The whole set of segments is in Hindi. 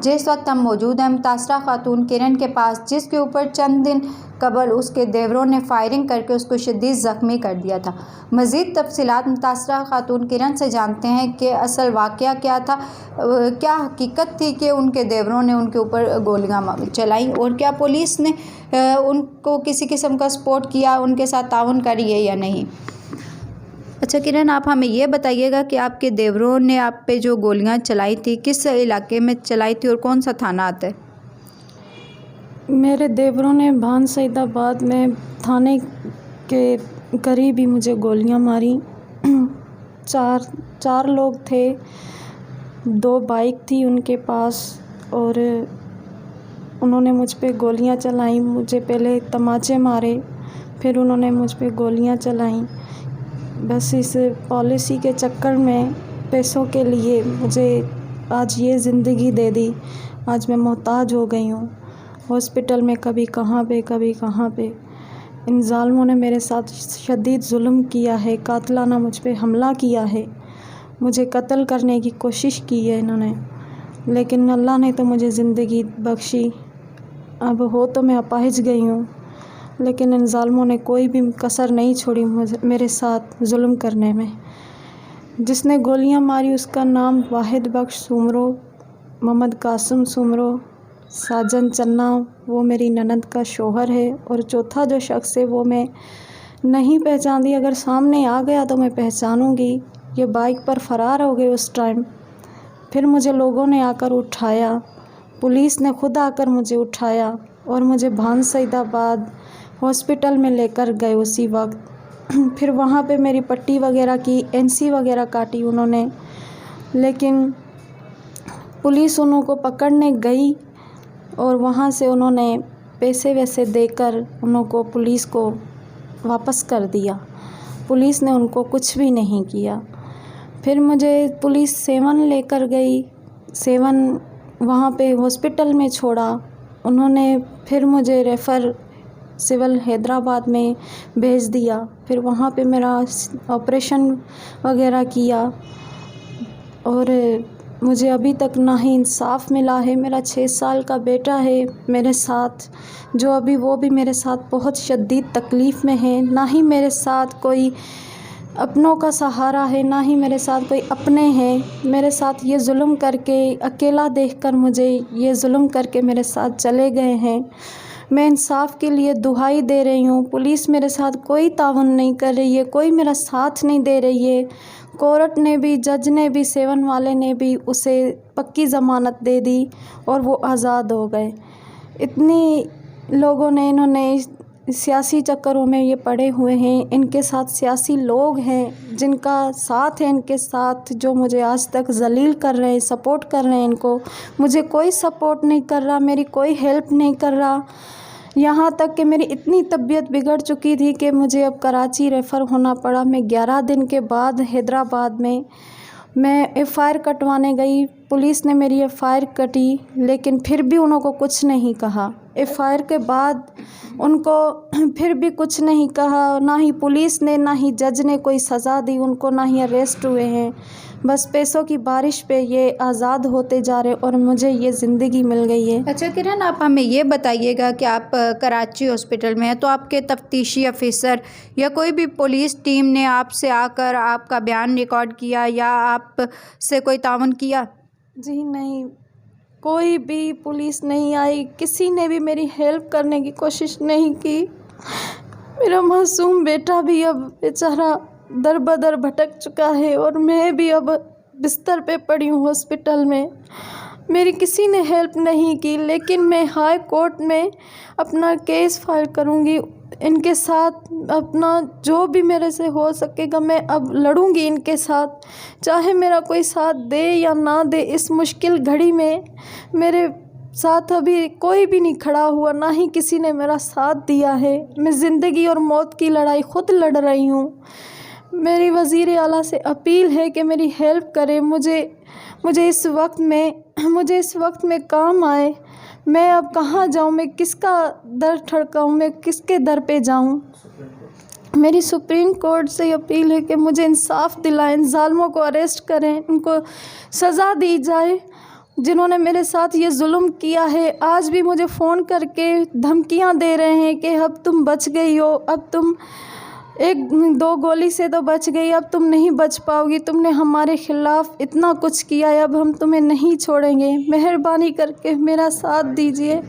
जिस वक्त हम मौजूद हैं मुतासरा खातून किरण के पास, जिसके ऊपर चंद दिन कबल उसके देवरों ने फायरिंग करके उसको शदीद ज़ख्मी कर दिया था। मज़ीद तफसीलात मुतासरा खातून किरण से जानते हैं कि असल वाक़या क्या था, क्या हकीकत थी कि उनके देवरों ने उनके ऊपर गोलियां चलाई और क्या पुलिस ने उनको किसी किस्म का सपोर्ट किया, उनके साथ ताउन करी है या नहीं। अच्छा किरण, आप हमें ये बताइएगा कि आपके देवरों ने आप पे जो गोलियां चलाई थी किस इलाके में चलाई थी और कौन सा थाना आता है? मेरे देवरों ने भान सईदाबाद में थाने के करीब ही मुझे गोलियां मारी। चार लोग थे, 2 बाइक थी उनके पास और उन्होंने मुझ पे गोलियां चलाई। मुझे पहले तमाचे मारे, फिर उन्होंने मुझ पे गोलियां चलाई। बस इस पॉलिसी के चक्कर में, पैसों के लिए मुझे आज ये ज़िंदगी दे दी। आज मैं मोहताज हो गई हूँ। हॉस्पिटल में कभी कहाँ पे कभी कहाँ पे। इन ज़ालिमों ने मेरे साथ शदीद जुल्म किया है, कातलाना मुझ पे हमला किया है। मुझे कत्ल करने की कोशिश की है इन्होंने, लेकिन अल्लाह ने तो मुझे ज़िंदगी बख्शी। अब हो तो मैं अपाहिज गई हूँ, लेकिन इन ज़ालिमों ने कोई भी कसर नहीं छोड़ी मेरे साथ जुल्म करने में। जिसने गोलियां मारी उसका नाम वाहिद बख्श सुमरो, मोहम्मद कासिम सुमरो, साजन चन्ना, वो मेरी ननद का शौहर है। और चौथा जो शख्स है वो मैं नहीं पहचानती। अगर सामने आ गया तो मैं पहचानूंगी। ये बाइक पर फ़रार हो गए उस टाइम। फिर मुझे लोगों ने आकर उठाया, पुलिस ने खुद आकर मुझे उठाया और मुझे भान सईदाबाद हॉस्पिटल में लेकर गए उसी वक्त। फिर वहाँ पे मेरी पट्टी वगैरह की, एनसी वगैरह काटी उन्होंने, लेकिन पुलिस उन्हों को पकड़ने गई और वहाँ से उन्होंने पैसे वैसे देकर उन्हों को, पुलिस को वापस कर दिया। पुलिस ने उनको कुछ भी नहीं किया। फिर मुझे पुलिस 7 लेकर गई, 7 वहाँ पे हॉस्पिटल में छोड़ा उन्होंने। फिर मुझे रेफ़र सिविल हैदराबाद में भेज दिया। फिर वहाँ पे मेरा ऑपरेशन वगैरह किया और मुझे अभी तक ना ही इंसाफ मिला है। मेरा 6 साल का बेटा है मेरे साथ, जो अभी वो भी मेरे साथ बहुत शदीद तकलीफ़ में है। ना ही मेरे साथ कोई अपनों का सहारा है, ना ही मेरे साथ कोई अपने हैं। मेरे साथ ये जुल्म करके, अकेला देखकर मुझे ये जुल्म करके मेरे साथ चले गए हैं। मैं इंसाफ के लिए दुहाई दे रही हूँ। पुलिस मेरे साथ कोई ताउन नहीं कर रही है, कोई मेरा साथ नहीं दे रही है। कोर्ट ने भी, जज ने भी, 7 वाले ने भी उसे पक्की ज़मानत दे दी और वो आज़ाद हो गए। इतनी लोगों ने, इन्होंने सियासी चक्करों में ये पड़े हुए हैं। इनके साथ सियासी लोग हैं जिनका साथ है इनके साथ, जो मुझे आज तक जलील कर रहे हैं, सपोर्ट कर रहे हैं इनको। मुझे कोई सपोर्ट नहीं कर रहा, मेरी कोई हेल्प नहीं कर रहा। यहाँ तक कि मेरी इतनी तबीयत बिगड़ चुकी थी कि मुझे अब कराची रेफ़र होना पड़ा। मैं 11 दिन के बाद हैदराबाद में मैं एफ़आईआर कटवाने गई। पुलिस ने मेरी एफ़आईआर कटी, लेकिन फिर भी उन्होंने कुछ नहीं कहा। एफ़आईआर के बाद उनको फिर भी कुछ नहीं कहा। ना ही पुलिस ने, ना ही जज ने कोई सज़ा दी उनको, ना ही अरेस्ट हुए हैं। बस पैसों की बारिश पे ये आज़ाद होते जा रहे और मुझे ये ज़िंदगी मिल गई है। अच्छा किरण, आप हमें ये बताइएगा कि आप कराची हॉस्पिटल में हैं, तो आपके तफ्तीशी अफसर या कोई भी पुलिस टीम ने आपसे आकर आपका बयान रिकॉर्ड किया या आप से कोई ताउन किया? जी नहीं, कोई भी पुलिस नहीं आई, किसी ने भी मेरी हेल्प करने की कोशिश नहीं की। मेरा मासूम बेटा भी अब बेचारा दर बदर भटक चुका है और मैं भी अब बिस्तर पे पड़ी हूँ हॉस्पिटल में। मेरी किसी ने हेल्प नहीं की, लेकिन मैं हाई कोर्ट में अपना केस फाइल करूँगी इनके साथ। अपना जो भी मेरे से हो सकेगा मैं अब लड़ूँगी इनके साथ, चाहे मेरा कोई साथ दे या ना दे। इस मुश्किल घड़ी में मेरे साथ अभी कोई भी नहीं खड़ा हुआ, ना ही किसी ने मेरा साथ दिया है। मैं ज़िंदगी और मौत की लड़ाई खुद लड़ रही हूँ। मेरी वज़ीर आला से अपील है कि मेरी हेल्प करें, मुझे इस वक्त में काम आए। मैं अब कहाँ जाऊँ, मैं किसका दर ठड़काऊँ, मैं किसके दर पे जाऊँ। मेरी सुप्रीम कोर्ट से अपील है कि मुझे इंसाफ दिलाएं, इन ज़ालिमों को अरेस्ट करें, उनको सज़ा दी जाए। जिन्होंने मेरे साथ ये जुल्म किया है आज भी मुझे फ़ोन करके धमकियां दे रहे हैं कि अब तुम बच गई हो, अब तुम एक दो गोली से तो बच गई, अब तुम नहीं बच पाओगी, तुमने हमारे ख़िलाफ़ इतना कुछ किया है, अब हम तुम्हें नहीं छोड़ेंगे। मेहरबानी करके मेरा साथ दीजिए,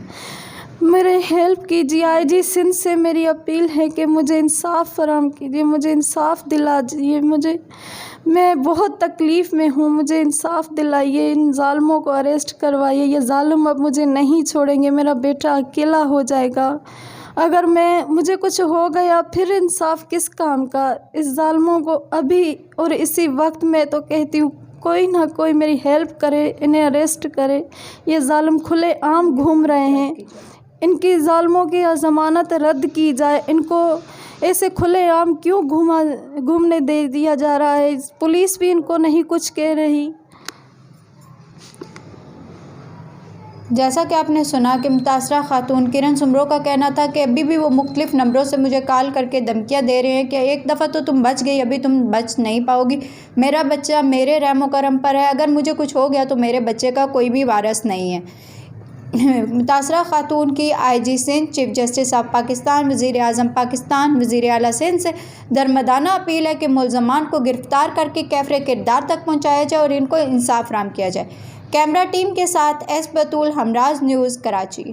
मेरे हेल्प कीजिए। आईजी सिंध से मेरी अपील है कि मुझे इंसाफ़ फराहम कीजिए, मुझे इंसाफ़ दिला दीजिए। मैं बहुत तकलीफ़ में हूँ, मुझे इंसाफ़ दिलाइए, इन ज़ालिमों को अरेस्ट करवाइए। ये ज़ालिम अब मुझे नहीं छोड़ेंगे, मेरा बेटा अकेला हो जाएगा। अगर मुझे कुछ हो गया फिर इंसाफ़ किस काम का। इस ज़ालिमों को अभी और इसी वक्त मैं तो कहती हूँ कोई ना कोई मेरी हेल्प करे, इन्हें अरेस्ट करे। ये ज़ालिम खुले आम घूम रहे हैं, इनकी ज़ालिमों की ज़मानत रद्द की जाए। इनको ऐसे खुलेआम क्यों घूमने दे दिया जा रहा है? पुलिस भी इनको नहीं कुछ कह रही। जैसा कि आपने सुना कि मुतासरा खातून किरण सुमरो का कहना था कि अभी भी वो मुख्तलिफ़ नंबरों से मुझे कॉल करके धमकियाँ दे रहे हैं कि एक दफ़ा तो तुम बच गई, अभी तुम बच नहीं पाओगी, मेरा बच्चा मेरे रहमो करम पर है, अगर मुझे कुछ हो गया तो मेरे बच्चे का कोई भी वारिस नहीं है। मुतासरा खातून की IG Sindh, chief justice of Pakistan, वज़ीर आज़म पाकिस्तान, वज़ीर आला सिंध से दरमदाना अपील है कि मुल्ज़मान को गिरफ़्तार करके कैफ़रे किरदार तक पहुँचाया जाए और इनको इंसाफ़ फराहम किया जाए। कैमरा टीम के साथ एस बतूल, हमराज न्यूज़, कराची।